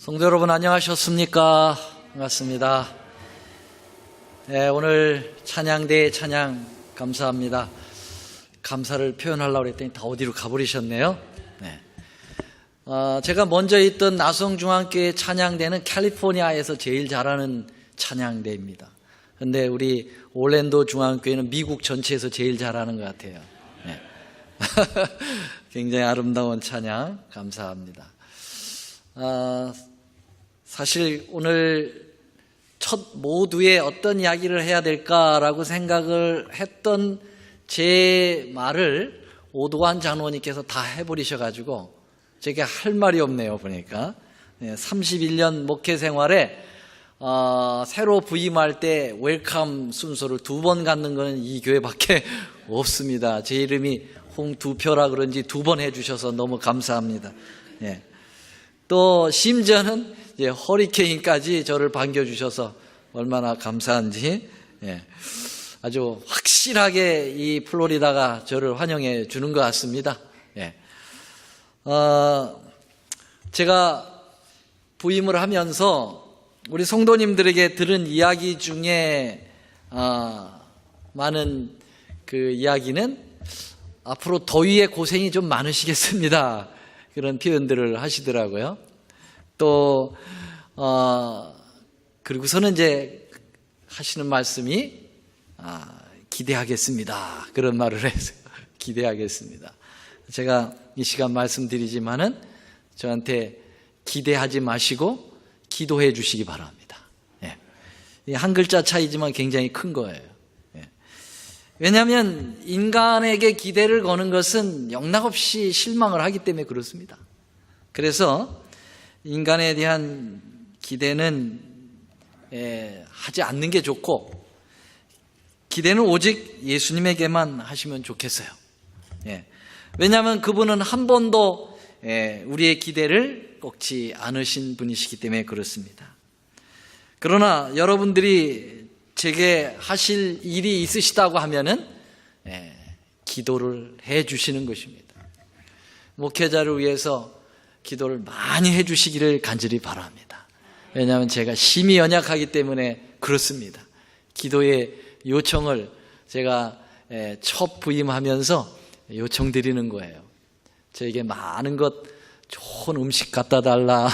성도 여러분 안녕하셨습니까? 반갑습니다. 네, 오늘 찬양대의 찬양 감사합니다. 감사를 표현하려고 했더니 다 어디로 가버리셨네요. 네. 제가 먼저 있던 나성중앙교회 찬양대는 캘리포니아에서 제일 잘하는 찬양대입니다. 근데 우리 올랜도 중앙교회는 미국 전체에서 제일 잘하는 것 같아요. 네. 굉장히 아름다운 찬양 감사합니다. 사실 오늘 첫 모두에 어떤 이야기를 해야 될까라고 생각을 했던 제 말을 오도환 장로님께서 다 해버리셔가지고 제게 할 말이 없네요. 보니까 31년 목회 생활에 새로 부임할 때 웰컴 순서를 2번 갖는 것은 이 교회밖에 없습니다. 제 이름이 홍두표라 그런지 2번 해주셔서 너무 감사합니다. 예. 또 심지어는 허리케인까지 저를 반겨주셔서 얼마나 감사한지, 예. 아주 확실하게 이 플로리다가 저를 환영해 주는 것 같습니다. 예. 제가 부임을 하면서 우리 성도님들에게 들은 이야기 중에 많은 그 이야기는 앞으로 더위에 고생이 좀 많으시겠습니다. 그런 표현들을 하시더라고요. 또 그리고서는 이제 하시는 말씀이 기대하겠습니다. 그런 말을 해서 기대하겠습니다. 제가 이 시간 말씀드리지만은 저한테 기대하지 마시고 기도해 주시기 바랍니다. 예. 한 글자 차이지만 굉장히 큰 거예요. 예. 왜냐하면 인간에게 기대를 거는 것은 영락없이 실망을 하기 때문에 그렇습니다. 그래서 인간에 대한 기대는 하지 않는 게 좋고 기대는 오직 예수님에게만 하시면 좋겠어요. 예. 왜냐하면 그분은 한 번도 우리의 기대를 꺾지 않으신 분이시기 때문에 그렇습니다. 그러나 여러분들이 제게 하실 일이 있으시다고 하면은 기도를 해 주시는 것입니다. 목회자를 위해서 기도를 많이 해 주시기를 간절히 바랍니다. 왜냐하면 제가 심히 연약하기 때문에 그렇습니다. 기도의 요청을 제가 첫 부임하면서 요청드리는 거예요. 저에게 많은 것, 좋은 음식 갖다 달라,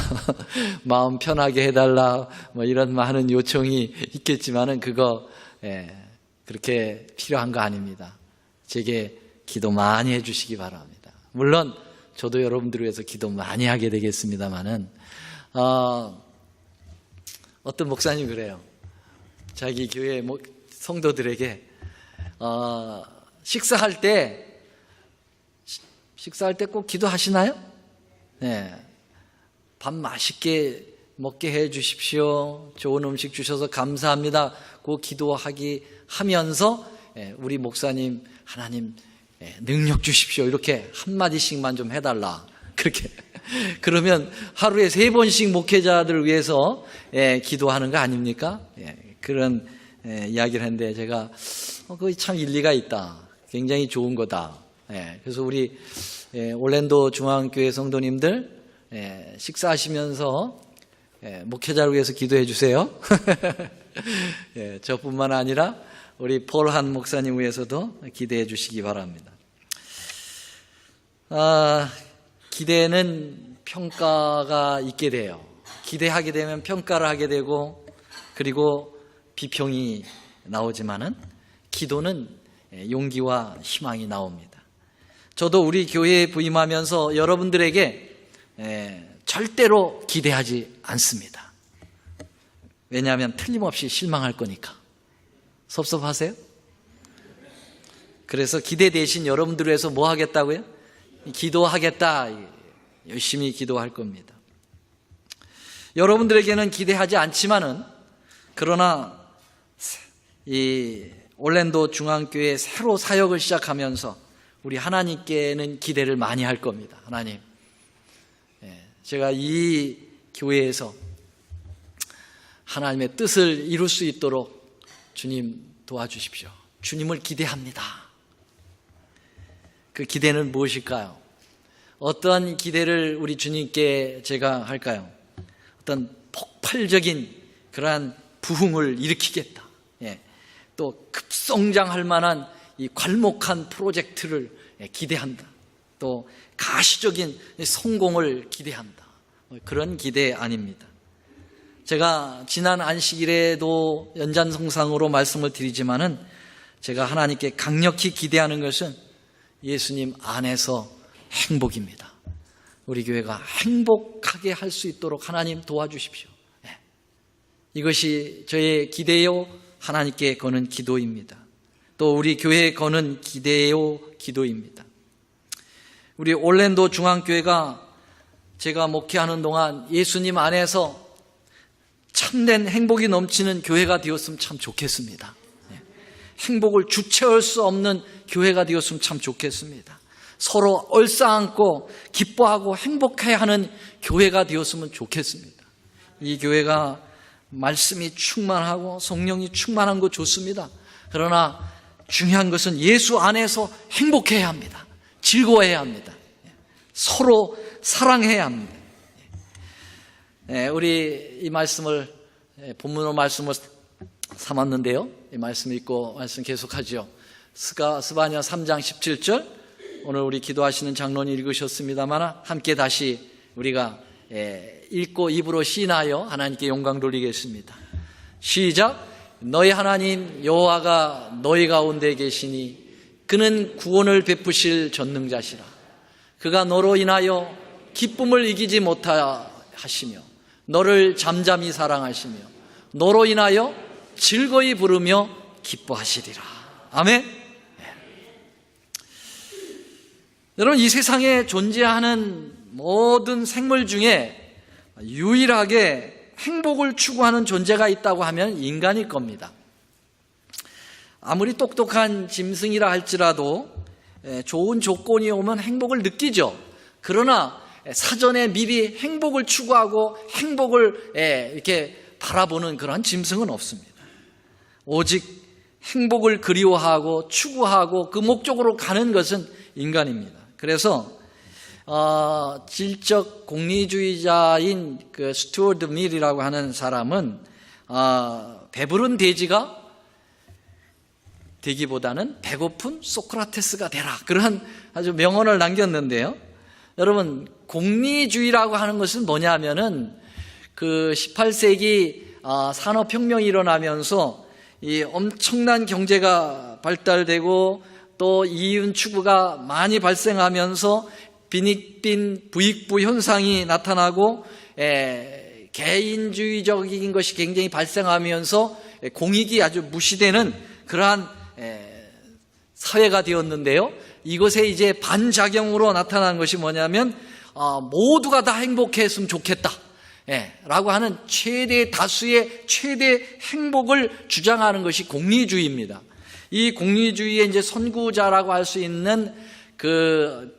마음 편하게 해달라, 뭐 이런 많은 요청이 있겠지만은 그거 그렇게 필요한 거 아닙니다. 제게 기도 많이 해주시기 바랍니다. 물론 저도 여러분들을 위해서 기도 많이 하게 되겠습니다만은 어떤 목사님 그래요. 자기 교회 성도들에게 식사할 때 꼭 기도하시나요? 네. 밥 맛있게 먹게 해 주십시오. 좋은 음식 주셔서 감사합니다. 그 기도하기 하면서 우리 목사님 하나님 능력 주십시오. 이렇게 한마디씩만 좀 해달라. 그렇게 그러면 하루에 3번씩 목회자들을 위해서 기도하는 거 아닙니까? 그런 이야기를 했는데 제가 그거 참 일리가 있다. 굉장히 좋은 거다. 그래서 우리 올랜도 중앙교회 성도님들 식사하시면서 목회자를 위해서 기도해 주세요. 저뿐만 아니라 우리 폴한 목사님 위해서도 기대해 주시기 바랍니다. 기대는 평가가 있게 돼요. 기대하게 되면 평가를 하게 되고 그리고 비평이 나오지만은 기도는 용기와 희망이 나옵니다. 저도 우리 교회에 부임하면서 여러분들에게 절대로 기대하지 않습니다. 왜냐하면 틀림없이 실망할 거니까. 섭섭하세요? 그래서 기대 대신 여러분들을 위해서 뭐 하겠다고요? 기도하겠다. 열심히 기도할 겁니다. 여러분들에게는 기대하지 않지만은 그러나 이 올랜도 중앙교회 새로 사역을 시작하면서 우리 하나님께는 기대를 많이 할 겁니다. 하나님, 제가 이 교회에서 하나님의 뜻을 이룰 수 있도록 주님 도와주십시오. 주님을 기대합니다. 그 기대는 무엇일까요? 어떠한 기대를 우리 주님께 제가 할까요? 어떤 폭발적인 그러한 부흥을 일으키겠다. 또 급성장할 만한 이 괄목한 프로젝트를 기대한다. 또 가시적인 성공을 기대한다. 그런 기대 아닙니다. 제가 지난 안식일에도 연장성상으로 말씀을 드리지만은 제가 하나님께 강력히 기대하는 것은 예수님 안에서 행복입니다. 우리 교회가 행복하게 할 수 있도록 하나님 도와주십시오. 이것이 저의 기대요, 하나님께 거는 기도입니다. 또 우리 교회에 거는 기대요, 기도입니다. 우리 올랜도 중앙교회가 제가 목회하는 동안 예수님 안에서 참된 행복이 넘치는 교회가 되었으면 참 좋겠습니다. 행복을 주체할 수 없는 교회가 되었으면 참 좋겠습니다. 서로 얼싸안고 기뻐하고 행복해하는 교회가 되었으면 좋겠습니다. 이 교회가 말씀이 충만하고 성령이 충만한 거 좋습니다. 그러나 중요한 것은 예수 안에서 행복해야 합니다. 즐거워해야 합니다. 서로 사랑해야 합니다. 우리 이 말씀을 본문으로 말씀을 삼았는데요. 이 말씀 읽고 말씀 계속하죠. 스바냐 3장 17절 오늘 우리 기도하시는 장로님 읽으셨습니다만 함께 다시 우리가 읽고 입으로 시인하여 하나님께 영광 돌리겠습니다. 시작. 너희 하나님 여호와가 너희 가운데 계시니 그는 구원을 베푸실 전능자시라. 그가 너로 인하여 기쁨을 이기지 못하시며 너를 잠잠히 사랑하시며 너로 인하여 즐거이 부르며 기뻐하시리라. 아멘. 여러분, 이 세상에 존재하는 모든 생물 중에 유일하게 행복을 추구하는 존재가 있다고 하면 인간일 겁니다. 아무리 똑똑한 짐승이라 할지라도 좋은 조건이 오면 행복을 느끼죠. 그러나 사전에 미리 행복을 추구하고 행복을 이렇게 바라보는 그런 짐승은 없습니다. 오직 행복을 그리워하고 추구하고 그 목적으로 가는 것은 인간입니다. 그래서 질적 공리주의자인 그 스튜어트 밀이라고 하는 사람은 배부른 돼지가 되기보다는 배고픈 소크라테스가 되라, 그런 아주 명언을 남겼는데요. 여러분, 공리주의라고 하는 것은 뭐냐면은 그 18세기 산업혁명이 일어나면서 이 엄청난 경제가 발달되고 또 이윤 추구가 많이 발생하면서 빈익빈 부익부 현상이 나타나고 개인주의적인 것이 굉장히 발생하면서 공익이 아주 무시되는 그러한 사회가 되었는데요. 이것에 이제 반작용으로 나타난 것이 뭐냐면 모두가 다 행복했으면 좋겠다 라고 하는 최대 다수의 최대 행복을 주장하는 것이 공리주의입니다. 이 공리주의의 이제 선구자라고 할 수 있는 그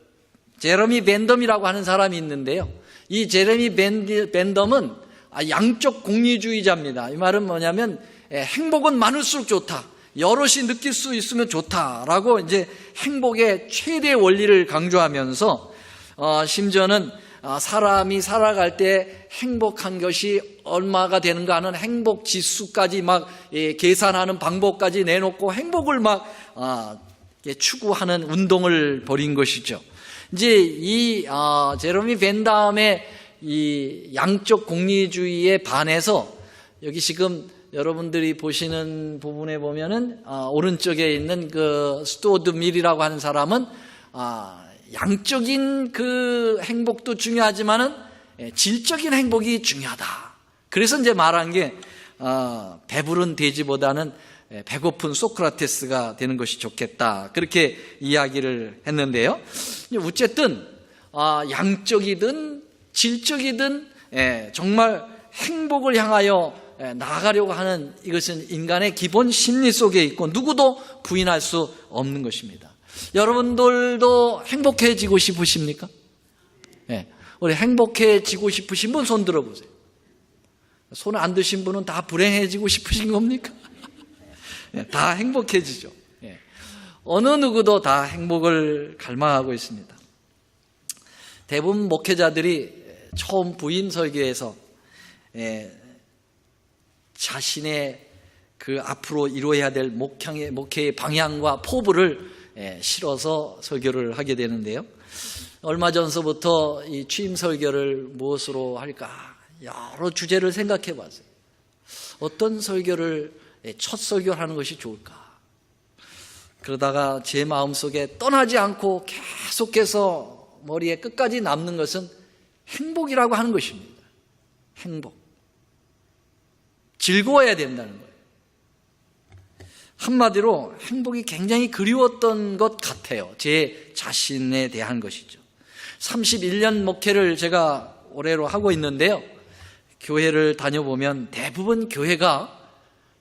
제러미 벤덤이라고 하는 사람이 있는데요. 이 제러미 벤덤은 양적 공리주의자입니다. 이 말은 뭐냐면 행복은 많을수록 좋다, 여럿이 느낄 수 있으면 좋다라고 이제 행복의 최대 원리를 강조하면서 심지어는 사람이 살아갈 때 행복한 것이 얼마가 되는가 하는 행복 지수까지 막 계산하는 방법까지 내놓고 행복을 막 추구하는 운동을 벌인 것이죠. 이제 이 제러미 벤담의 이 양적 공리주의에 반해서 여기 지금 여러분들이 보시는 부분에 보면은 오른쪽에 있는 그 스튜어트 밀이라고 하는 사람은 양적인 그 행복도 중요하지만은 질적인 행복이 중요하다. 그래서 이제 말한 게 배부른 돼지보다는 배고픈 소크라테스가 되는 것이 좋겠다, 그렇게 이야기를 했는데요. 어쨌든 양적이든 질적이든 정말 행복을 향하여 나아가려고 하는 이것은 인간의 기본 심리 속에 있고 누구도 부인할 수 없는 것입니다. 여러분들도 행복해지고 싶으십니까? 우리 행복해지고 싶으신 분 손 들어보세요. 손 안 드신 분은 다 불행해지고 싶으신 겁니까? 다 행복해지죠. 어느 누구도 다 행복을 갈망하고 있습니다. 대부분 목회자들이 처음 부인 설교에서 자신의 그 앞으로 이루어야 될 목회의 방향과 포부를 실어서 설교를 하게 되는데요. 얼마 전서부터 이 취임 설교를 무엇으로 할까 여러 주제를 생각해 봤어요. 어떤 설교를 첫 설교를 하는 것이 좋을까? 그러다가 제 마음속에 떠나지 않고 계속해서 머리에 끝까지 남는 것은 행복이라고 하는 것입니다. 행복. 즐거워야 된다는 거예요. 한마디로 행복이 굉장히 그리웠던 것 같아요. 제 자신에 대한 것이죠. 31년 목회를 제가 올해로 하고 있는데요. 교회를 다녀보면 대부분 교회가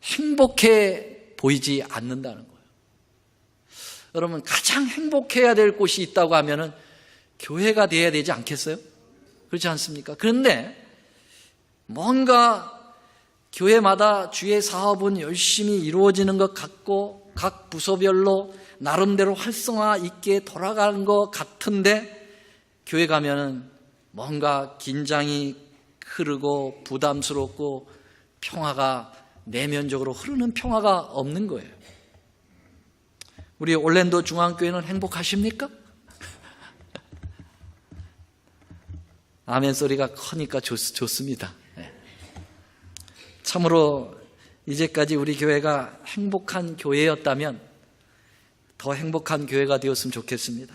행복해 보이지 않는다는 거예요. 여러분, 가장 행복해야 될 곳이 있다고 하면은 교회가 돼야 되지 않겠어요? 그렇지 않습니까? 그런데 뭔가 교회마다 주의 사업은 열심히 이루어지는 것 같고 각 부서별로 나름대로 활성화 있게 돌아가는 것 같은데 교회 가면은 뭔가 긴장이 흐르고 부담스럽고 평화가 내면적으로 흐르는 평화가 없는 거예요. 우리 올랜도 중앙교회는 행복하십니까? 아멘 소리가 크니까 좋습니다. 참으로 이제까지 우리 교회가 행복한 교회였다면 더 행복한 교회가 되었으면 좋겠습니다.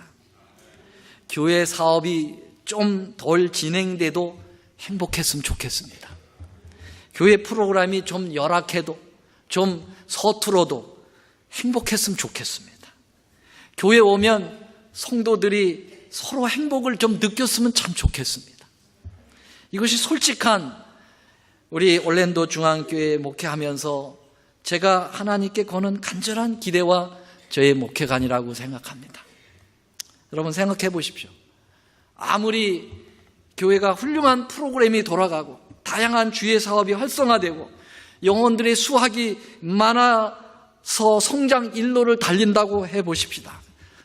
교회 사업이 좀 덜 진행돼도 행복했으면 좋겠습니다. 교회 프로그램이 좀 열악해도 좀 서툴어도 행복했으면 좋겠습니다. 교회 오면 성도들이 서로 행복을 좀 느꼈으면 참 좋겠습니다. 이것이 솔직한 우리 올랜도 중앙교회 목회하면서 제가 하나님께 거는 간절한 기대와 저의 목회관이라고 생각합니다. 여러분 생각해 보십시오. 아무리 교회가 훌륭한 프로그램이 돌아가고 다양한 주의 사업이 활성화되고 영혼들의 수확이 많아서 성장 일로를 달린다고 해보십시다.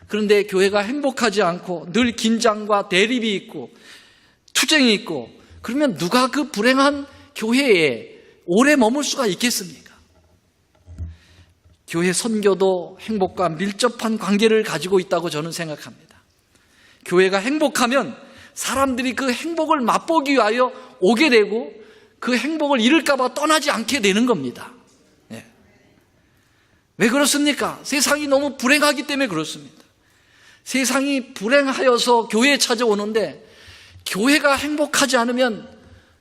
그런데 교회가 행복하지 않고 늘 긴장과 대립이 있고 투쟁이 있고 그러면 누가 그 불행한 교회에 오래 머물 수가 있겠습니까? 교회 선교도 행복과 밀접한 관계를 가지고 있다고 저는 생각합니다. 교회가 행복하면 사람들이 그 행복을 맛보기 위하여 오게 되고 그 행복을 잃을까 봐 떠나지 않게 되는 겁니다. 네. 왜 그렇습니까? 세상이 너무 불행하기 때문에 그렇습니다. 세상이 불행하여서 교회에 찾아오는데 교회가 행복하지 않으면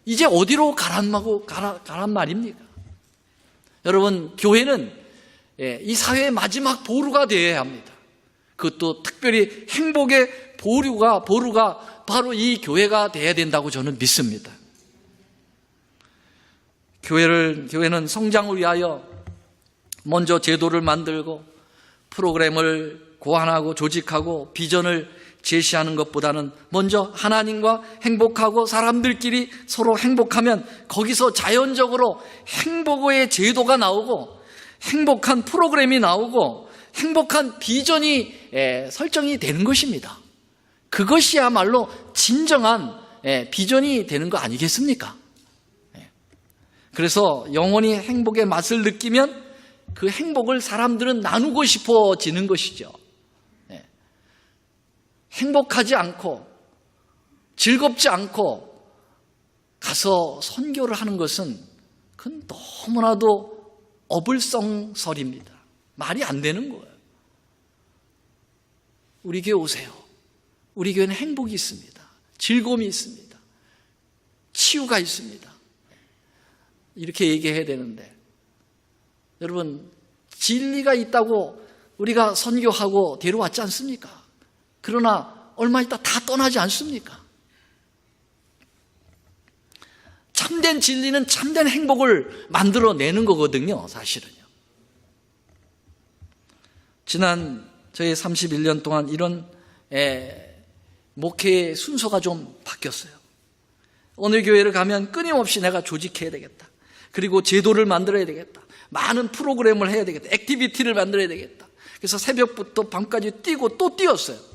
이제 어디로 가란 말입니까? 여러분, 교회는 이 사회의 마지막 보루가 되어야 합니다. 그것도 특별히 행복의 보루가 바로 이 교회가 되어야 된다고 저는 믿습니다. 교회는 성장을 위하여 먼저 제도를 만들고 프로그램을 고안하고 조직하고 비전을 제시하는 것보다는 먼저 하나님과 행복하고 사람들끼리 서로 행복하면 거기서 자연적으로 행복의 제도가 나오고 행복한 프로그램이 나오고 행복한 비전이 설정이 되는 것입니다. 그것이야말로 진정한 비전이 되는 거 아니겠습니까? 그래서 영원히 행복의 맛을 느끼면 그 행복을 사람들은 나누고 싶어지는 것이죠. 행복하지 않고 즐겁지 않고 가서 선교를 하는 것은 그건 너무나도 어불성설입니다. 말이 안 되는 거예요. 우리 교회 오세요. 우리 교회는 행복이 있습니다. 즐거움이 있습니다. 치유가 있습니다. 이렇게 얘기해야 되는데 여러분, 진리가 있다고 우리가 선교하고 데려왔지 않습니까? 그러나 얼마 있다 다 떠나지 않습니까? 참된 진리는 참된 행복을 만들어내는 거거든요, 사실은요. 지난 저희 31년 동안 이런 목회의 순서가 좀 바뀌었어요. 어느 교회를 가면 끊임없이 내가 조직해야 되겠다. 그리고 제도를 만들어야 되겠다. 많은 프로그램을 해야 되겠다. 액티비티를 만들어야 되겠다. 그래서 새벽부터 밤까지 뛰고 또 뛰었어요.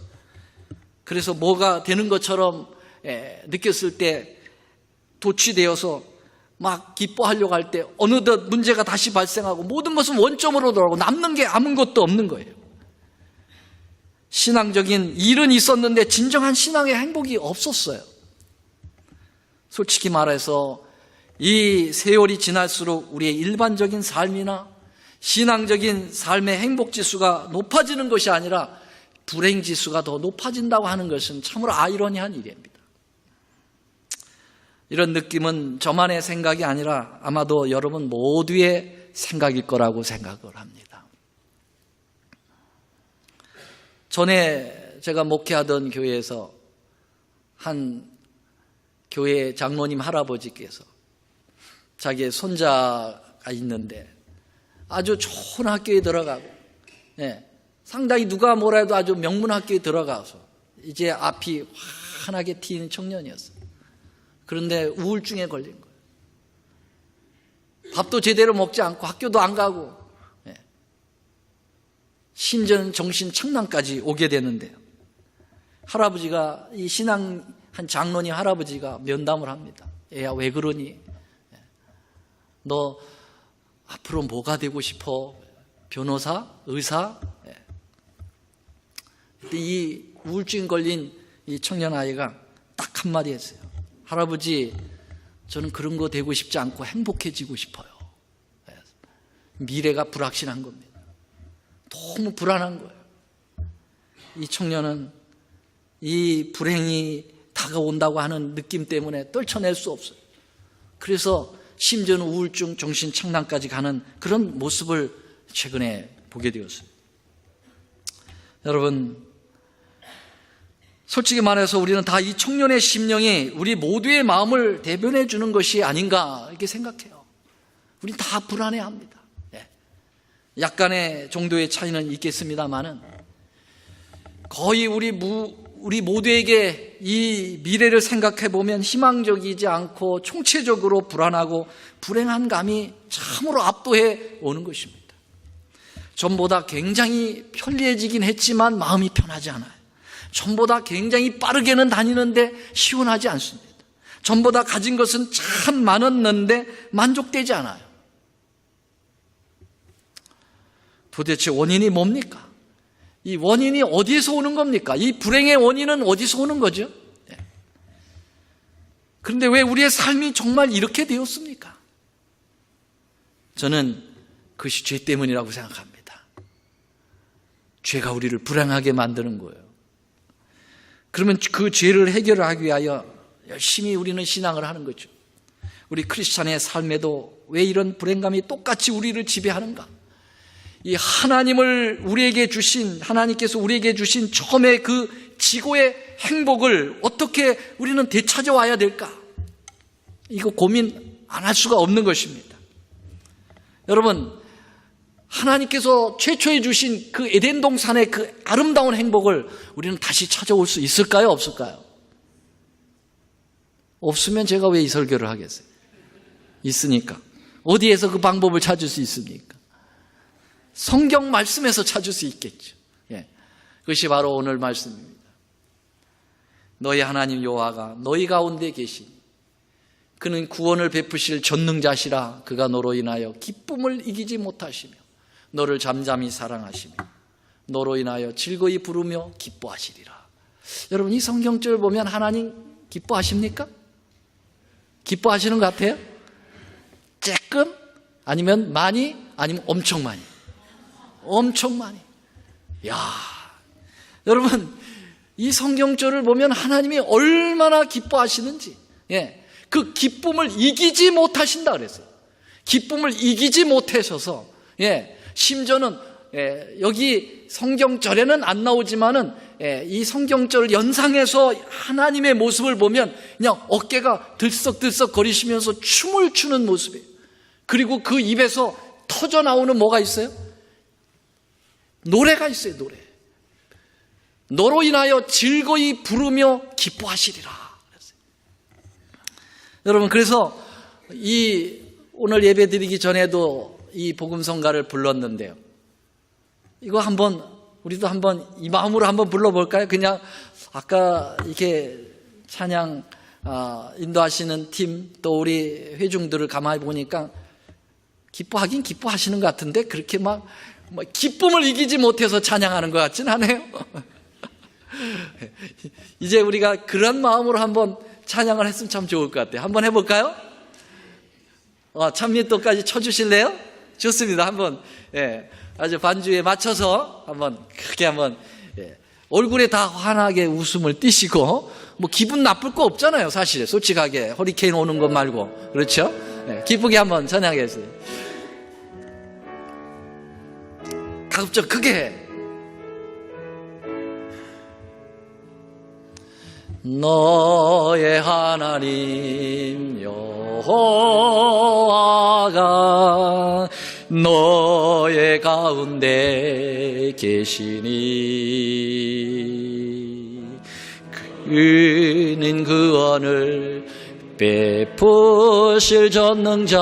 그래서 뭐가 되는 것처럼 느꼈을 때 도취되어서 막 기뻐하려고 할 때 어느덧 문제가 다시 발생하고 모든 것은 원점으로 돌아오고 남는 게 아무것도 없는 거예요. 신앙적인 일은 있었는데 진정한 신앙의 행복이 없었어요. 솔직히 말해서 이 세월이 지날수록 우리의 일반적인 삶이나 신앙적인 삶의 행복지수가 높아지는 것이 아니라 불행지수가 더 높아진다고 하는 것은 참으로 아이러니한 일입니다. 이런 느낌은 저만의 생각이 아니라 아마도 여러분 모두의 생각일 거라고 생각을 합니다. 전에 제가 목회하던 교회에서 한 교회 장로님 할아버지께서 자기의 손자가 있는데 아주 좋은 학교에 들어가고, 상당히 누가 뭐라 해도 아주 명문 학교에 들어가서 이제 앞이 환하게 튀는 청년이었어요. 그런데 우울증에 걸린 거예요. 밥도 제대로 먹지 않고 학교도 안 가고, 심지어는 정신 착란까지 오게 되는데요. 할아버지가, 이 신앙 한 장로님 할아버지가 면담을 합니다. 애야, 왜 그러니? 너 앞으로 뭐가 되고 싶어? 변호사? 의사? 이 우울증 걸린 이 청년 아이가 딱 한마디 했어요. 할아버지, 저는 그런 거 되고 싶지 않고 행복해지고 싶어요. 미래가 불확실한 겁니다. 너무 불안한 거예요. 이 청년은 이 불행이 다가온다고 하는 느낌 때문에 떨쳐낼 수 없어요. 그래서 심지어는 우울증, 정신착란까지 가는 그런 모습을 최근에 보게 되었어요. 여러분, 솔직히 말해서 우리는 다 이 청년의 심령이 우리 모두의 마음을 대변해 주는 것이 아닌가 이렇게 생각해요. 우리 다 불안해합니다. 약간의 정도의 차이는 있겠습니다만은 거의 우리 모두에게 이 미래를 생각해 보면 희망적이지 않고 총체적으로 불안하고 불행한 감이 참으로 압도해 오는 것입니다. 전보다 굉장히 편리해지긴 했지만 마음이 편하지 않아요. 전보다 굉장히 빠르게는 다니는데 시원하지 않습니다. 전보다 가진 것은 참 많았는데 만족되지 않아요. 도대체 원인이 뭡니까? 이 원인이 어디에서 오는 겁니까? 이 불행의 원인은 어디서 오는 거죠? 그런데 왜 우리의 삶이 정말 이렇게 되었습니까? 저는 그것이 죄 때문이라고 생각합니다. 죄가 우리를 불행하게 만드는 거예요. 그러면 그 죄를 해결하기 위하여 열심히 우리는 신앙을 하는 거죠. 우리 크리스찬의 삶에도 왜 이런 불행감이 똑같이 우리를 지배하는가? 이 하나님께서 우리에게 주신 처음에 그 지고의 행복을 어떻게 우리는 되찾아와야 될까? 이거 고민 안 할 수가 없는 것입니다. 여러분, 하나님께서 최초에 주신 그 에덴 동산의 그 아름다운 행복을 우리는 다시 찾아올 수 있을까요? 없을까요? 없으면 제가 왜 이 설교를 하겠어요? 있으니까. 어디에서 그 방법을 찾을 수 있습니까? 성경 말씀에서 찾을 수 있겠죠. 그것이 바로 오늘 말씀입니다. 너희 하나님 여호와가 너희 가운데 계시니 그는 구원을 베푸실 전능자시라. 그가 너로 인하여 기쁨을 이기지 못하시며 너를 잠잠히 사랑하시며 너로 인하여 즐거이 부르며 기뻐하시리라. 여러분, 이 성경절 보면 하나님 기뻐하십니까? 기뻐하시는 것 같아요? 조금? 아니면 많이? 아니면 엄청 많이? 엄청 많이. 여러분, 이 성경절을 보면 하나님이 얼마나 기뻐하시는지, 그 기쁨을 이기지 못하신다 그랬어요. 기쁨을 이기지 못하셔서, 심지어는 여기 성경절에는 안 나오지만은 이 성경절 연상해서 하나님의 모습을 보면 그냥 어깨가 들썩들썩 거리시면서 춤을 추는 모습이에요. 그리고 그 입에서 터져 나오는 뭐가 있어요? 노래가 있어요. 노래. 너로 인하여 즐거이 부르며 기뻐하시리라. 여러분, 그래서 오늘 예배 드리기 전에도 이 복음성가를 불렀는데요. 이거 우리도 한번 이 마음으로 한번 불러볼까요? 그냥 아까 이렇게 찬양 인도하시는 팀 또 우리 회중들을 가만히 보니까 기뻐하긴 기뻐하시는 것 같은데 그렇게 막 기쁨을 이기지 못해서 찬양하는 것 같진 않아요. 이제 우리가 그런 마음으로 한번 찬양을 했으면 참 좋을 것 같아요. 한번 해볼까요? 찬미또까지 쳐주실래요? 좋습니다. 한번 아주 반주에 맞춰서 한번 크게 한번 얼굴에 다 환하게 웃음을 띠시고 뭐 기분 나쁠 거 없잖아요. 사실 솔직하게 허리케인 오는 것 말고 그렇죠? 기쁘게 한번 찬양했어요. 가급적 크게 너의 하나님 여호와가 너의 가운데 계시니 그는 구원을 베푸실 전능자시라.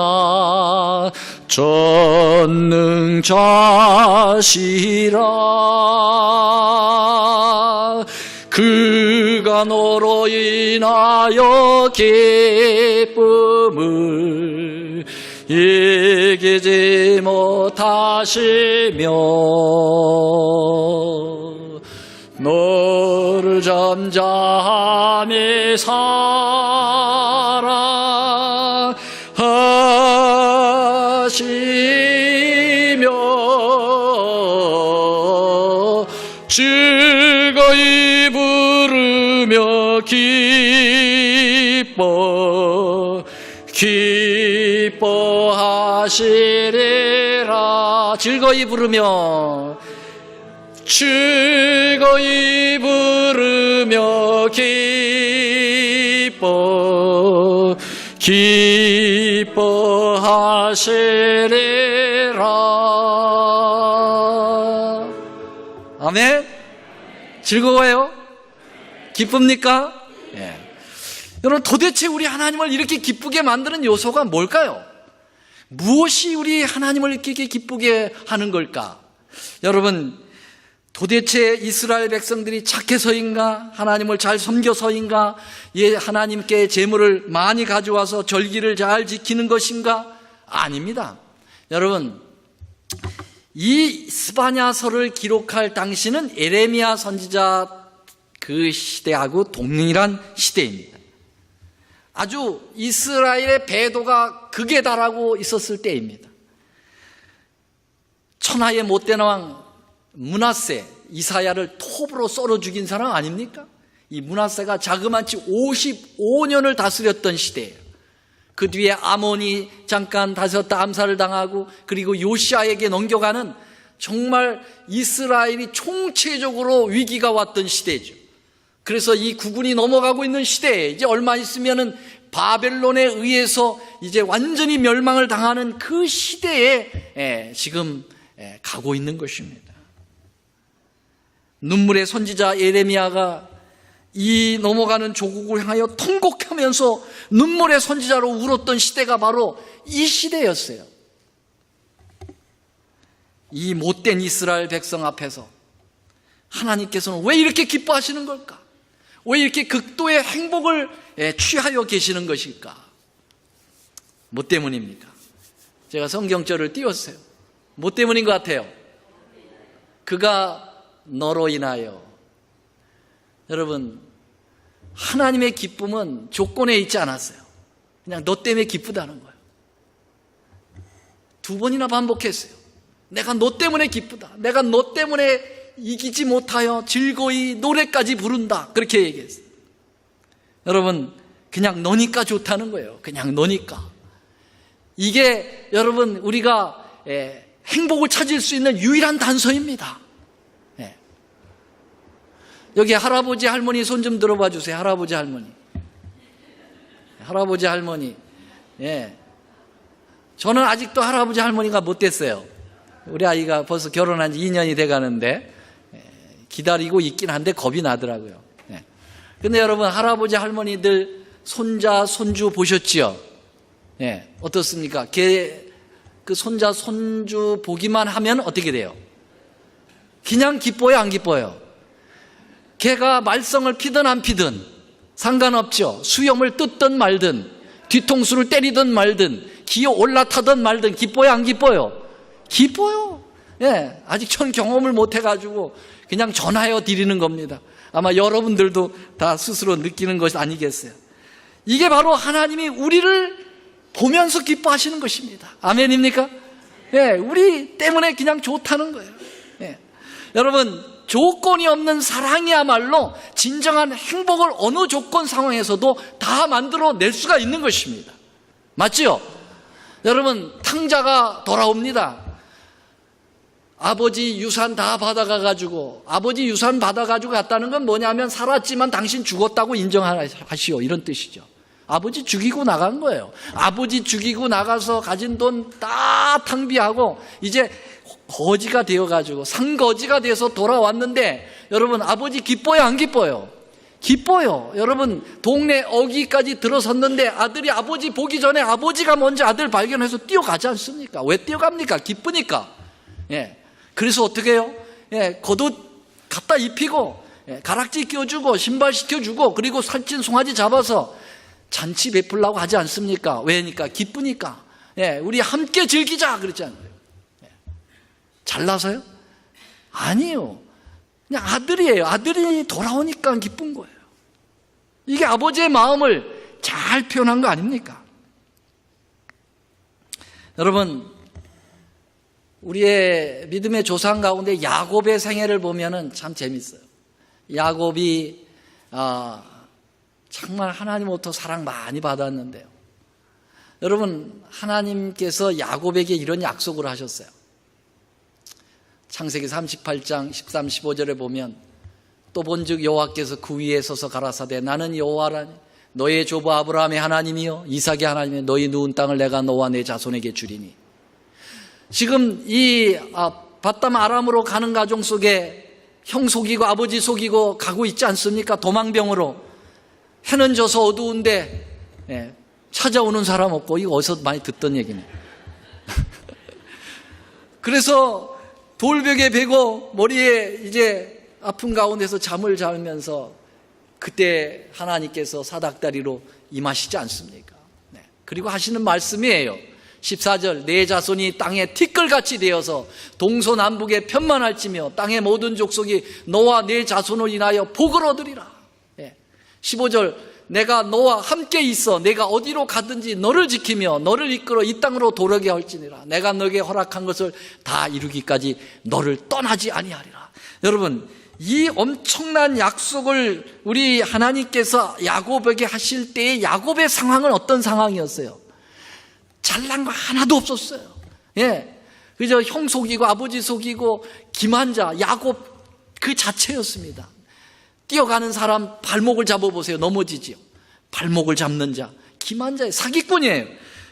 그가 너로 인하여 기쁨을 이기지 못하시며 너를 잠잠히 사랑하시며 즐거이 부르며 기뻐하시리라. 즐거이 부르며 기뻐하시리라. 아멘. 즐거워요? 기쁩니까? 여러분, 도대체 우리 하나님을 이렇게 기쁘게 만드는 요소가 뭘까요? 무엇이 우리 하나님을 이렇게 기쁘게 하는 걸까? 여러분, 도대체 이스라엘 백성들이 착해서인가? 하나님을 잘 섬겨서인가? 하나님께 재물을 많이 가져와서 절기를 잘 지키는 것인가? 아닙니다. 여러분, 이 스바냐서를 기록할 당시는 에레미야 선지자 그 시대하고 동일한 시대입니다. 아주 이스라엘의 배도가 극에 달하고 있었을 때입니다. 천하의 못된 왕 므낫세, 이사야를 톱으로 썰어 죽인 사람 아닙니까? 이 므낫세가 자그마치 55년을 다스렸던 시대예요. 그 뒤에 아몬이 잠깐 다스렸다 암살을 당하고 그리고 요시아에게 넘겨가는 정말 이스라엘이 총체적으로 위기가 왔던 시대죠. 그래서 이 국군이 넘어가고 있는 시대에 이제 얼마 있으면은 바벨론에 의해서 이제 완전히 멸망을 당하는 그 시대에 지금 가고 있는 것입니다. 눈물의 선지자 예레미야가 이 넘어가는 조국을 향하여 통곡하면서 눈물의 선지자로 울었던 시대가 바로 이 시대였어요. 이 못된 이스라엘 백성 앞에서 하나님께서는 왜 이렇게 기뻐하시는 걸까? 왜 이렇게 극도의 행복을 취하여 계시는 것일까? 뭐 때문입니까? 제가 성경절을 띄웠어요. 뭐 때문인 것 같아요? 그가 너로 인하여. 여러분, 하나님의 기쁨은 조건에 있지 않았어요. 그냥 너 때문에 기쁘다는 거예요. 2번이나 반복했어요. 내가 너 때문에 기쁘다. 내가 너 때문에 이기지 못하여 즐거이 노래까지 부른다. 그렇게 얘기했어요. 여러분, 그냥 너니까 좋다는 거예요. 그냥 너니까. 이게 여러분 우리가 행복을 찾을 수 있는 유일한 단서입니다. 여기 할아버지 할머니 손 좀 들어봐 주세요. 할아버지 할머니. 할아버지 할머니. 저는 아직도 할아버지 할머니가 못 됐어요. 우리 아이가 벌써 결혼한 지 2년이 돼 가는데 기다리고 있긴 한데 겁이 나더라고요. 근데 여러분, 할아버지 할머니들 손자 손주 보셨지요? 어떻습니까? 그 손자 손주 보기만 하면 어떻게 돼요? 그냥 기뻐요, 안 기뻐요? 걔가 말썽을 피든 안 피든 상관없죠. 수염을 뜯든 말든 뒤통수를 때리든 말든 기어 올라타든 말든 기뻐요 안 기뻐요? 기뻐요. 예, 아직 전 경험을 못 해가지고 그냥 전하여 드리는 겁니다. 아마 여러분들도 다 스스로 느끼는 것이 아니겠어요. 이게 바로 하나님이 우리를 보면서 기뻐하시는 것입니다. 아멘입니까? 예, 우리 때문에 그냥 좋다는 거예요. 예. 여러분, 조건이 없는 사랑이야말로 진정한 행복을 어느 조건 상황에서도 다 만들어낼 수가 있는 것입니다. 맞죠? 여러분, 탕자가 돌아옵니다. 아버지 유산 다 받아가가지고, 아버지 유산 받아가지고 갔다는 건 뭐냐면 살았지만 당신 죽었다고 인정하시오, 이런 뜻이죠. 아버지 죽이고 나간 거예요. 아버지 죽이고 나가서 가진 돈 다 탕비하고 이제 거지가 되어가지고 상거지가 돼서 돌아왔는데, 여러분, 아버지 기뻐요 안 기뻐요? 기뻐요. 여러분, 동네 어귀까지 들어섰는데 아들이 아버지 보기 전에 아버지가 먼저 아들 발견해서 뛰어가지 않습니까? 왜 뛰어갑니까? 기쁘니까. 예. 그래서 어떻게 해요? 예, 겉옷 갖다 입히고, 예, 가락지 끼워주고 신발 시켜주고, 그리고 살찐 송아지 잡아서 잔치 베풀라고 하지 않습니까? 왜니까? 기쁘니까. 예, 우리 함께 즐기자 그랬잖아요. 예. 잘나서요? 아니에요. 그냥 아들이에요. 아들이 돌아오니까 기쁜 거예요. 이게 아버지의 마음을 잘 표현한 거 아닙니까? 여러분, 우리의 믿음의 조상 가운데 야곱의 생애를 보면은 참 재밌어요. 야곱이 정말 하나님으로부터 사랑 많이 받았는데요. 여러분, 하나님께서 야곱에게 이런 약속을 하셨어요. 창세기 38장 13, 15절에 보면, 또 본즉 여호와께서 그 위에 서서 가라사대 나는 여호와라니 너의 조부 아브라함의 하나님이요 이삭의 하나님이요 너희 누운 땅을 내가 너와 내 자손에게 주리니. 지금 이 바담 아람으로 가는 가정 속에 형 속이고 아버지 속이고 가고 있지 않습니까? 도망병으로. 해는 져서 어두운데, 예, 찾아오는 사람 없고. 이거 어디서 많이 듣던 얘기네. 그래서 돌벽에 베고 머리에 이제 아픈 가운데서 잠을 자면서 그때 하나님께서 사닥다리로 임하시지 않습니까? 네. 그리고 하시는 말씀이에요. 14절, 내 자손이 땅에 티끌같이 되어서 동서남북에 편만할지며 땅의 모든 족속이 너와 내 자손을 인하여 복을 얻으리라. 15절, 내가 너와 함께 있어 내가 어디로 가든지 너를 지키며 너를 이끌어 이 땅으로 도르게 할지니라. 내가 너에게 허락한 것을 다 이루기까지 너를 떠나지 아니하리라. 여러분, 이 엄청난 약속을 우리 하나님께서 야곱에게 하실 때의 야곱의 상황은 어떤 상황이었어요? 잘난 거 하나도 없었어요. 예, 그저 형 속이고 아버지 속이고 기만 자 야곱 그 자체였습니다. 뛰어가는 사람 발목을 잡아보세요. 넘어지지요. 발목을 잡는 자, 기만 자예요. 사기꾼이에요.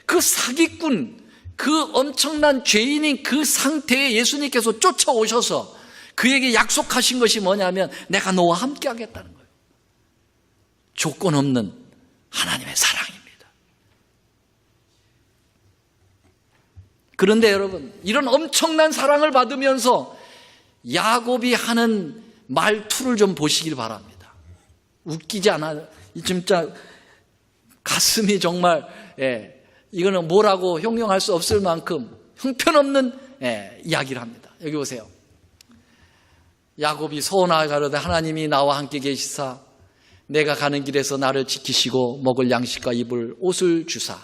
그 사기꾼, 그 엄청난 죄인인 그 상태에 예수님께서 쫓아오셔서 그에게 약속하신 것이 뭐냐면 내가 너와 함께 하겠다는 거예요. 조건 없는 하나님의 사랑입니다. 그런데 여러분, 이런 엄청난 사랑을 받으면서 야곱이 하는 말투를 좀 보시길 바랍니다. 웃기지 않아요? 진짜 가슴이 정말, 예, 이거는 뭐라고 형용할 수 없을 만큼 형편없는, 예, 이야기를 합니다. 여기 보세요. 야곱이 서원하여 가로되 하나님이 나와 함께 계시사 내가 가는 길에서 나를 지키시고 먹을 양식과 입을 옷을 주사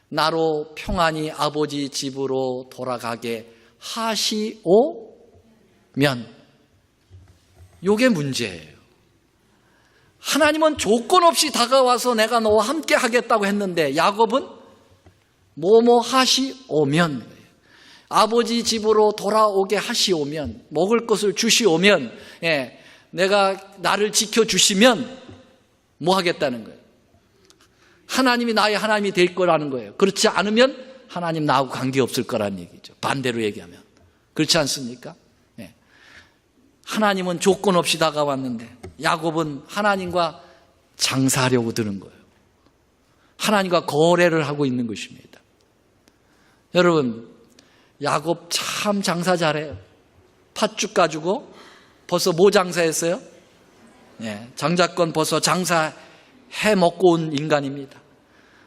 나로 평안히 아버지 집으로 돌아가게 하시오면. 요게 문제예요. 하나님은 조건 없이 다가와서 내가 너와 함께 하겠다고 했는데 야곱은 뭐뭐 하시오면, 아버지 집으로 돌아오게 하시오면, 먹을 것을 주시오면, 예, 내가 나를 지켜주시면 뭐 하겠다는 거예요? 하나님이 나의 하나님이 될 거라는 거예요. 그렇지 않으면 하나님 나하고 관계없을 거라는 얘기죠. 반대로 얘기하면. 그렇지 않습니까? 예. 하나님은 조건 없이 다가왔는데 야곱은 하나님과 장사하려고 드는 거예요. 하나님과 거래를 하고 있는 것입니다. 여러분, 야곱 참 장사 잘해요. 팥죽 가지고 벌써 뭐 장사했어요? 장자권 벗어 장사해 먹고 온 인간입니다.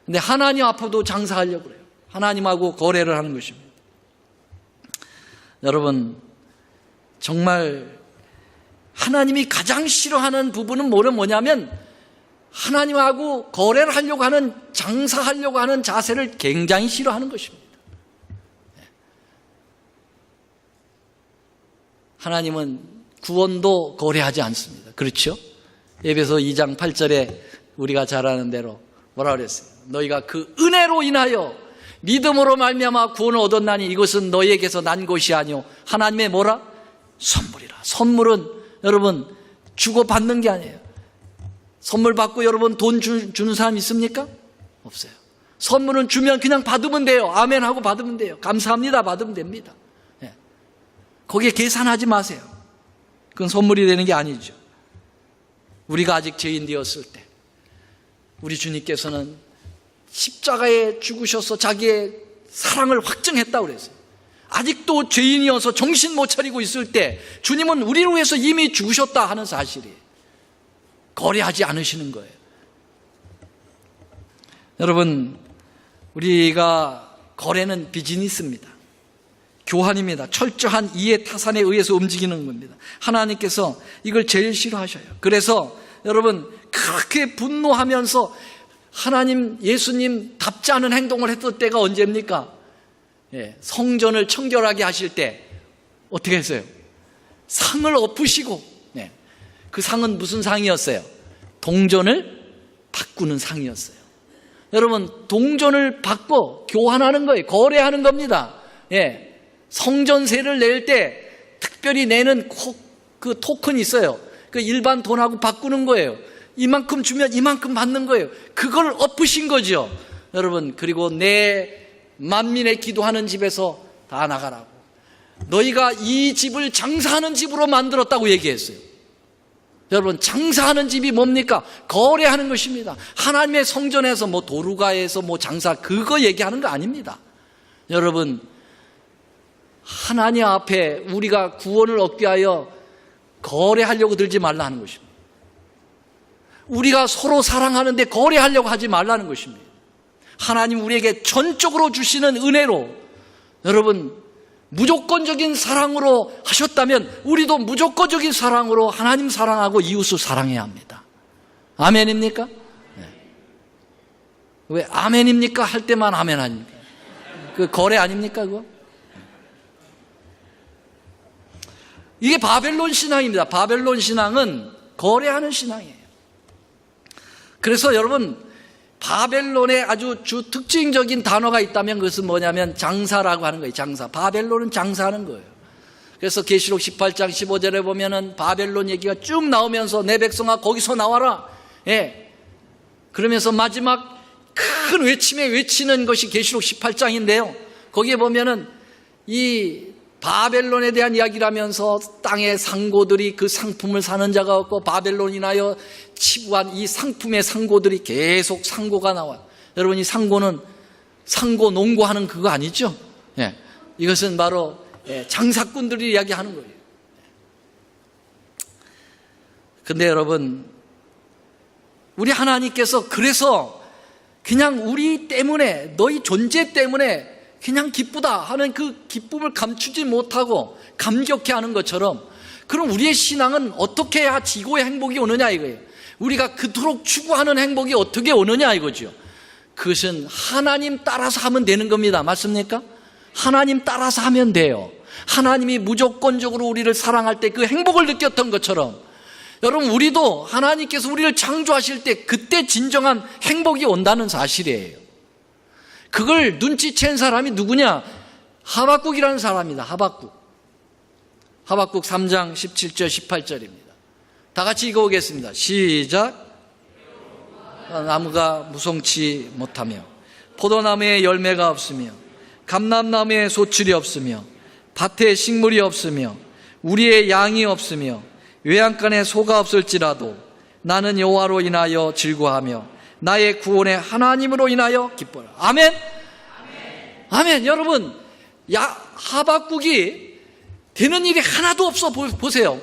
근데 하나님 앞으로도 장사하려고 그래요. 하나님하고 거래를 하는 것입니다. 여러분, 정말 하나님이 가장 싫어하는 부분은 뭐냐면 하나님하고 거래를 하려고 하는, 장사하려고 하는 자세를 굉장히 싫어하는 것입니다. 하나님은 구원도 거래하지 않습니다. 그렇죠? 에베소 2장 8절에 우리가 잘 아는 대로 뭐라 그랬어요? 너희가 그 은혜로 인하여 믿음으로 말미암아 구원을 얻었나니 이것은 너희에게서 난 것이 아니오 하나님의 뭐라? 선물이라. 선물은 여러분 주고 받는 게 아니에요. 선물 받고 여러분 돈 주는 사람 있습니까? 없어요. 선물은 주면 그냥 받으면 돼요. 아멘 하고 받으면 돼요. 감사합니다 받으면 됩니다. 거기에 계산하지 마세요. 그건 선물이 되는 게 아니죠. 우리가 아직 죄인 되었을 때 우리 주님께서는 십자가에 죽으셔서 자기의 사랑을 확증했다고 그랬어요. 아직도 죄인이어서 정신 못 차리고 있을 때 주님은 우리를 위해서 이미 죽으셨다 하는 사실이에요. 거래하지 않으시는 거예요. 여러분, 우리가 거래는 비즈니스입니다. 교환입니다. 철저한 이해 타산에 의해서 움직이는 겁니다. 하나님께서 이걸 제일 싫어하셔요. 그래서 여러분 그렇게 분노하면서 하나님, 예수님 답지 않은 행동을 했던 때가 언제입니까? 성전을 청결하게 하실 때 어떻게 했어요? 상을 엎으시고, 그 상은 무슨 상이었어요? 동전을 바꾸는 상이었어요. 여러분, 동전을 바꿔 교환하는 거예요. 거래하는 겁니다. 성전세를 낼 때 특별히 내는 그 토큰이 있어요. 그 일반 돈하고 바꾸는 거예요. 이만큼 주면 이만큼 받는 거예요. 그걸 엎으신 거죠. 여러분, 그리고 내 만민의 기도하는 집에서 다 나가라고. 너희가 이 집을 장사하는 집으로 만들었다고 얘기했어요. 여러분, 장사하는 집이 뭡니까? 거래하는 것입니다. 하나님의 성전에서 뭐 도루가에서 뭐 장사, 그거 얘기하는 거 아닙니다. 여러분, 하나님 앞에 우리가 구원을 얻기 위하여 거래하려고 들지 말라는 것입니다. 우리가 서로 사랑하는데 거래하려고 하지 말라는 것입니다. 하나님 우리에게 전적으로 주시는 은혜로 여러분 무조건적인 사랑으로 하셨다면 우리도 무조건적인 사랑으로 하나님 사랑하고 이웃을 사랑해야 합니다. 아멘입니까? 왜 아멘입니까? 할 때만 아멘 아닙니까? 그 거래 아닙니까 그거? 이게 바벨론 신앙입니다. 바벨론 신앙은 거래하는 신앙이에요. 그래서 여러분 바벨론의 아주 특징적인 단어가 있다면 그것은 뭐냐면 장사라고 하는 거예요. 장사. 바벨론은 장사하는 거예요. 그래서 계시록 18장 15절에 보면은 바벨론 얘기가 쭉 나오면서 내 백성아 거기서 나와라. 그러면서 마지막 큰 외침에 외치는 것이 계시록 18장인데요. 거기에 보면은 이 바벨론에 대한 이야기를 하면서 땅의 상고들이 그 상품을 사는 자가 없고 바벨론 인하여 치부한 이 상품의 상고들이 계속 상고가 나와요. 여러분 이 상고는 상고 농고하는 그거 아니죠? 이것은 바로 장사꾼들이 이야기하는 거예요. 근데 여러분 우리 하나님께서 그래서 그냥 우리 때문에 너희 존재 때문에 그냥 기쁘다 하는 그 기쁨을 감추지 못하고 감격해하는 것처럼 그럼 우리의 신앙은 어떻게 해야 지고의 행복이 오느냐 이거예요. 우리가 그토록 추구하는 행복이 어떻게 오느냐 이거죠. 그것은 하나님 따라서 하면 되는 겁니다. 맞습니까? 하나님 따라서 하면 돼요. 하나님이 무조건적으로 우리를 사랑할 때 그 행복을 느꼈던 것처럼 여러분 우리도 하나님께서 우리를 창조하실 때 그때 진정한 행복이 온다는 사실이에요. 그걸 눈치챈 사람이 누구냐? 하박국이라는 사람입니다. 하박국 3장 17절 18절입니다. 다 같이 읽어보겠습니다. 시작. 나무가 무성치 못하며 포도나무에 열매가 없으며 감람나무에 소출이 없으며 밭에 식물이 없으며 우리의 양이 없으며 외양간에 소가 없을지라도 나는 여호와로 인하여 즐거워하며 나의 구원의 하나님으로 인하여 기뻐라. 아멘. 아멘. 여러분 하박국이 되는 일이 하나도 없어. 보세요.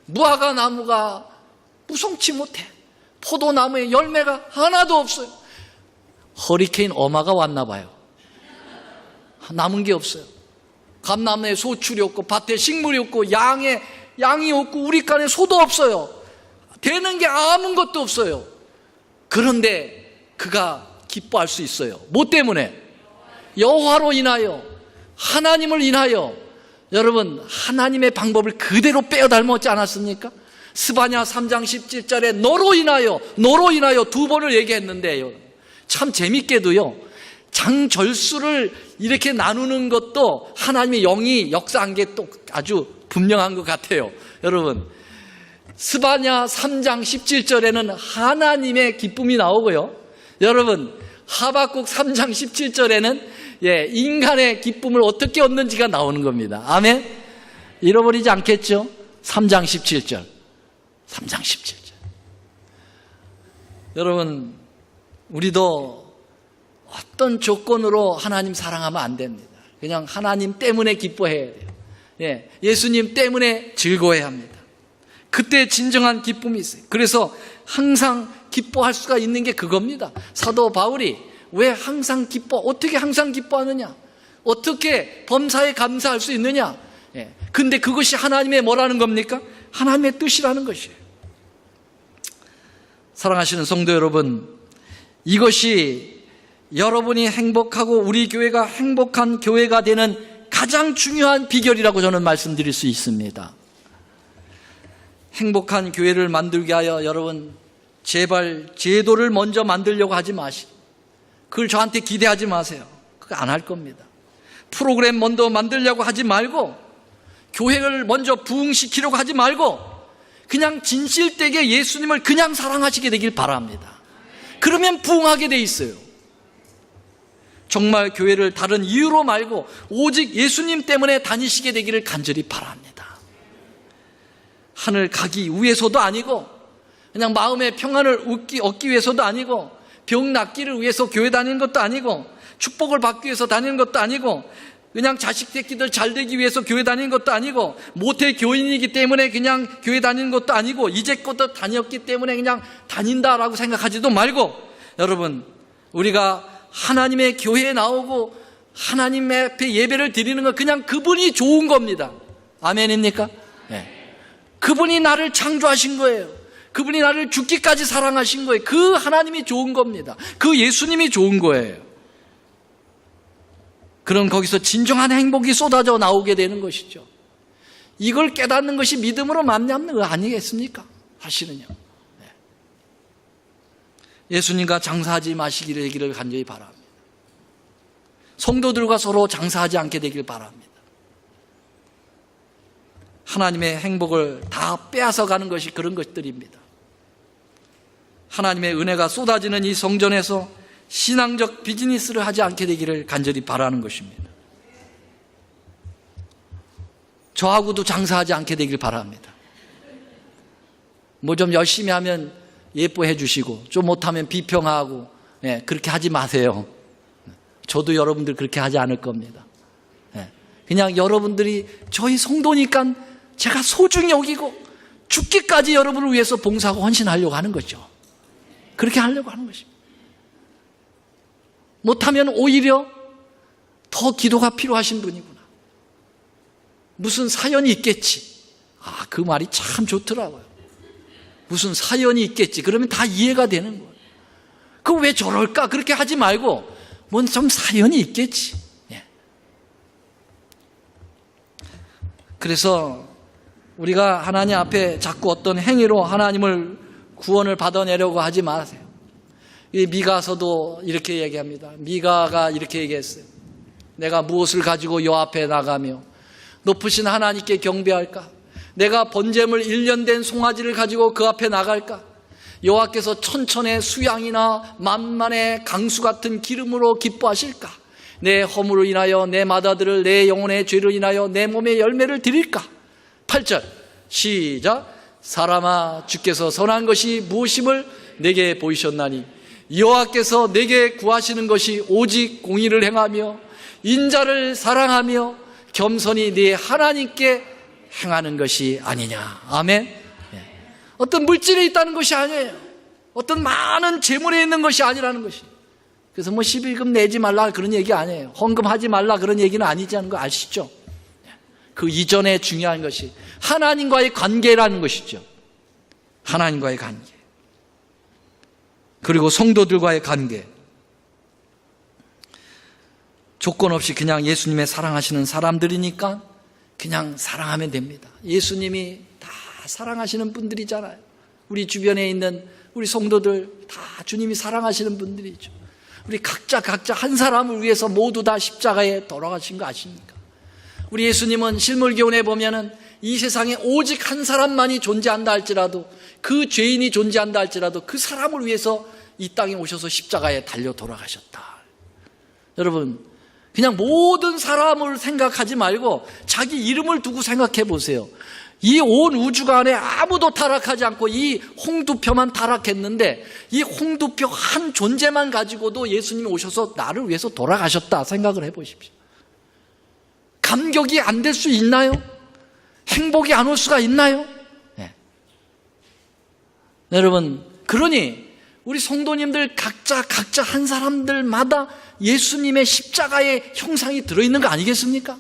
무화과 나무가 무성치 못해. 포도나무에 열매가 하나도 없어요. 허리케인 어마가 왔나 봐요. 남은 게 없어요. 감나무에 소출이 없고 밭에 식물이 없고 양이 없고 우리 간에 소도 없어요. 되는 게 아무것도 없어요. 그런데 그가 기뻐할 수 있어요. 뭐 때문에? 여호와로 인하여, 하나님을 인하여. 여러분, 하나님의 방법을 그대로 빼어 닮았지 않았습니까? 스바냐 3장 17절에 너로 인하여 두 번을 얘기했는데요. 참 재밌게도요, 장절수를 이렇게 나누는 것도 하나님의 영이 역사한 게 또 아주 분명한 것 같아요. 여러분, 스바냐 3장 17절에는 하나님의 기쁨이 나오고요, 여러분, 하박국 3장 17절에는 인간의 기쁨을 어떻게 얻는지가 나오는 겁니다. 아멘? 잃어버리지 않겠죠? 3장 17절. 3장 17절. 여러분, 우리도 어떤 조건으로 하나님 사랑하면 안 됩니다. 그냥 하나님 때문에 기뻐해야 돼요. 예수님 때문에 즐거워해야 합니다. 그때 진정한 기쁨이 있어요. 그래서 항상 기뻐할 수가 있는 게 그겁니다. 사도 바울이 왜 항상 어떻게 항상 기뻐하느냐? 어떻게 범사에 감사할 수 있느냐? 근데 그것이 하나님의 뭐라는 겁니까? 하나님의 뜻이라는 것이에요. 사랑하시는 성도 여러분, 이것이 여러분이 행복하고 우리 교회가 행복한 교회가 되는 가장 중요한 비결이라고 저는 말씀드릴 수 있습니다. 행복한 교회를 만들게 하여 여러분, 제발 제도를 먼저 만들려고 하지 마시고, 그걸 저한테 기대하지 마세요. 그거 안 할 겁니다. 프로그램 먼저 만들려고 하지 말고, 교회를 먼저 부흥시키려고 하지 말고, 그냥 진실되게 예수님을 그냥 사랑하시게 되길 바랍니다. 그러면 부흥하게 돼 있어요. 정말 교회를 다른 이유로 말고 오직 예수님 때문에 다니시게 되기를 간절히 바랍니다. 하늘 가기 위해서도 아니고, 그냥 마음의 평안을 얻기 위해서도 아니고, 병 낫기를 위해서 교회 다니는 것도 아니고, 축복을 받기 위해서 다니는 것도 아니고, 그냥 자식 새끼들 잘 되기 위해서 교회 다니는 것도 아니고, 모태 교인이기 때문에 그냥 교회 다니는 것도 아니고, 이제껏 다녔기 때문에 그냥 다닌다라고 생각하지도 말고, 여러분, 우리가 하나님의 교회에 나오고 하나님 앞에 예배를 드리는 건 그냥 그분이 좋은 겁니다. 아멘입니까? 네. 그분이 나를 창조하신 거예요. 그분이 나를 죽기까지 사랑하신 거예요. 그 하나님이 좋은 겁니다. 그 예수님이 좋은 거예요. 그럼 거기서 진정한 행복이 쏟아져 나오게 되는 것이죠. 이걸 깨닫는 것이 믿음으로 만나는 거 아니겠습니까? 사실은요. 네. 예수님과 장사하지 마시기를 되기를 간절히 바랍니다. 성도들과 서로 장사하지 않게 되길 바랍니다. 하나님의 행복을 다 빼앗아가는 것이 그런 것들입니다. 하나님의 은혜가 쏟아지는 이 성전에서 신앙적 비즈니스를 하지 않게 되기를 간절히 바라는 것입니다. 저하고도 장사하지 않게 되길 바랍니다. 뭐 좀 열심히 하면 예뻐해 주시고, 좀 못하면 비평하고, 그렇게 하지 마세요. 저도 여러분들 그렇게 하지 않을 겁니다. 그냥 여러분들이 저희 성도니까 제가 소중히 여기고 죽기까지 여러분을 위해서 봉사하고 헌신하려고 하는 거죠. 그렇게 하려고 하는 것입니다. 못하면 오히려 더 기도가 필요하신 분이구나. 무슨 사연이 있겠지. 그 말이 참 좋더라고요. 무슨 사연이 있겠지. 그러면 다 이해가 되는 거예요. 그거 왜 저럴까? 그렇게 하지 말고 뭔 좀 사연이 있겠지. 그래서 우리가 하나님 앞에 자꾸 어떤 행위로 하나님을 구원을 받아내려고 하지 마세요. 이 미가서도 이렇게 얘기합니다. 미가가 이렇게 얘기했어요. 내가 무엇을 가지고 여 앞에 나가며 높으신 하나님께 경배할까? 내가 번제물 1년 된 송아지를 가지고 그 앞에 나갈까? 여호와께서 천천의 수양이나 만만의 강수 같은 기름으로 기뻐하실까? 내 허물로 인하여 내 마다들을 내 영혼의 죄를 인하여 내 몸의 열매를 드릴까? 8절 시작. 사람아, 주께서 선한 것이 무엇임을 내게 보이셨나니 여호와께서 내게 구하시는 것이 오직 공의를 행하며 인자를 사랑하며 겸손히 네 하나님께 행하는 것이 아니냐. 아멘. 어떤 물질에 있다는 것이 아니에요. 어떤 많은 재물에 있는 것이 아니라는 것이. 그래서 뭐 11금 내지 말라 그런 얘기 아니에요. 헌금하지 말라 그런 얘기는 아니자는 거 아시죠? 그 이전에 중요한 것이 하나님과의 관계라는 것이죠. 하나님과의 관계. 그리고 성도들과의 관계. 조건 없이 그냥 예수님의 사랑하시는 사람들이니까 그냥 사랑하면 됩니다. 예수님이 다 사랑하시는 분들이잖아요. 우리 주변에 있는 우리 성도들 다 주님이 사랑하시는 분들이죠. 우리 각자 한 사람을 위해서 모두 다 십자가에 돌아가신 거 아십니까? 우리 예수님은 실물교훈에 보면은 이 세상에 오직 한 사람만이 존재한다 할지라도, 그 죄인이 존재한다 할지라도 그 사람을 위해서 이 땅에 오셔서 십자가에 달려 돌아가셨다. 여러분, 그냥 모든 사람을 생각하지 말고 자기 이름을 두고 생각해 보세요. 이 온 우주가 안에 아무도 타락하지 않고 이 홍두표만 타락했는데 이 홍두표 한 존재만 가지고도 예수님이 오셔서 나를 위해서 돌아가셨다 생각을 해 보십시오. 감격이 안 될 수 있나요? 행복이 안 올 수가 있나요? 네. 여러분, 그러니 우리 성도님들 각자 한 사람들마다 예수님의 십자가의 형상이 들어있는 거 아니겠습니까?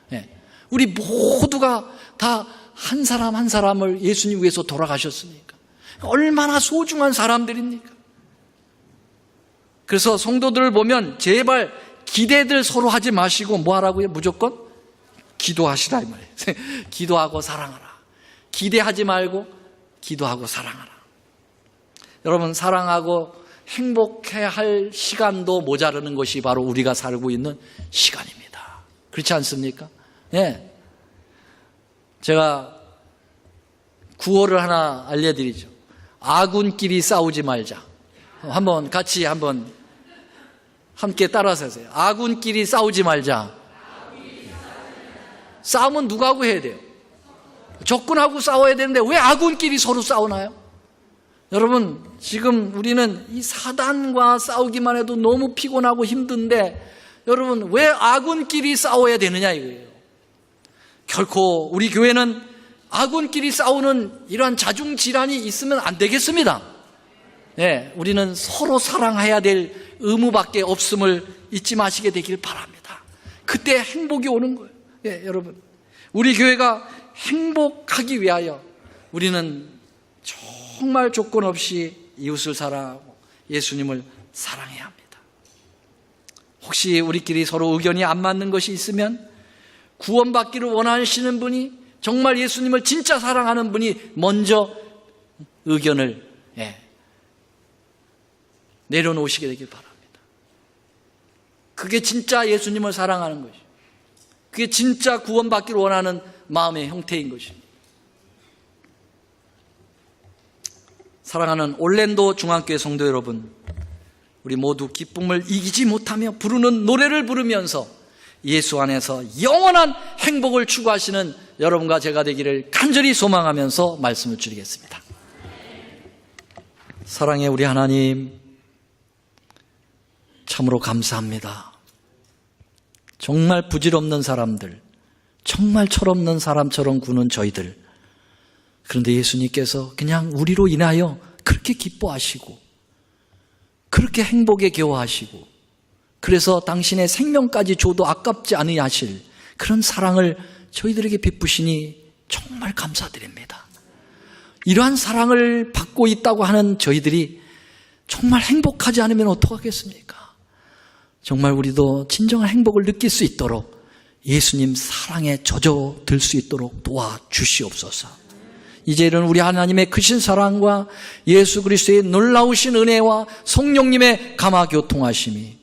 네. 우리 모두가 다 한 사람 한 사람을 예수님 위해서 돌아가셨으니까 얼마나 소중한 사람들입니까? 그래서 성도들을 보면 제발 기대들 서로 하지 마시고 뭐 하라고요? 무조건 기도하시라 이 말이에요. 기도하고 사랑하라. 기대하지 말고 기도하고 사랑하라. 여러분, 사랑하고 행복해야 할 시간도 모자르는 것이 바로 우리가 살고 있는 시간입니다. 그렇지 않습니까? 예. 제가 구호를 하나 알려드리죠. 아군끼리 싸우지 말자. 한번 같이 함께 따라서 하세요. 아군끼리 싸우지 말자. 싸움은 누구하고 해야 돼요? 적군하고 싸워야 되는데 왜 아군끼리 서로 싸우나요? 여러분, 지금 우리는 이 사단과 싸우기만 해도 너무 피곤하고 힘든데 여러분, 왜 아군끼리 싸워야 되느냐 이거예요. 결코 우리 교회는 아군끼리 싸우는 이러한 자중질환이 있으면 안 되겠습니다. 네, 우리는 서로 사랑해야 될 의무밖에 없음을 잊지 마시게 되길 바랍니다. 그때 행복이 오는 거예요. 네, 여러분, 우리 교회가 행복하기 위하여 우리는 정말 조건 없이 이웃을 사랑하고 예수님을 사랑해야 합니다. 혹시 우리끼리 서로 의견이 안 맞는 것이 있으면 구원받기를 원하시는 분이, 정말 예수님을 진짜 사랑하는 분이 먼저 의견을 내려놓으시게 되길 바랍니다. 그게 진짜 예수님을 사랑하는 것이죠. 그게 진짜 구원받기를 원하는 마음의 형태인 것입니다. 사랑하는 올랜도 중앙교회 성도 여러분, 우리 모두 기쁨을 이기지 못하며 부르는 노래를 부르면서 예수 안에서 영원한 행복을 추구하시는 여러분과 제가 되기를 간절히 소망하면서 말씀을 드리겠습니다. 사랑의 우리 하나님, 참으로 감사합니다. 정말 부질없는 사람들, 정말 철없는 사람처럼 구는 저희들, 그런데 예수님께서 그냥 우리로 인하여 그렇게 기뻐하시고 그렇게 행복에 겨워하시고, 그래서 당신의 생명까지 줘도 아깝지 아니하실 그런 사랑을 저희들에게 베푸시니 정말 감사드립니다. 이러한 사랑을 받고 있다고 하는 저희들이 정말 행복하지 않으면 어떡하겠습니까? 정말 우리도 진정한 행복을 느낄 수 있도록 예수님 사랑에 젖어들 수 있도록 도와주시옵소서. 이제는 우리 하나님의 크신 사랑과 예수 그리스도의 놀라우신 은혜와 성령님의 감화 교통하심이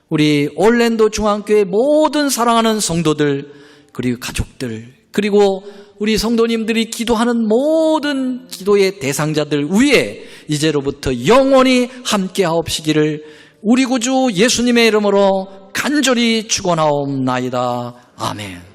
우리 올랜도 중앙교회 모든 사랑하는 성도들, 그리고 가족들, 그리고 우리 성도님들이 기도하는 모든 기도의 대상자들 위에 이제로부터 영원히 함께하옵시기를 우리 구주 예수님의 이름으로 간절히 축원하옵나이다. 아멘.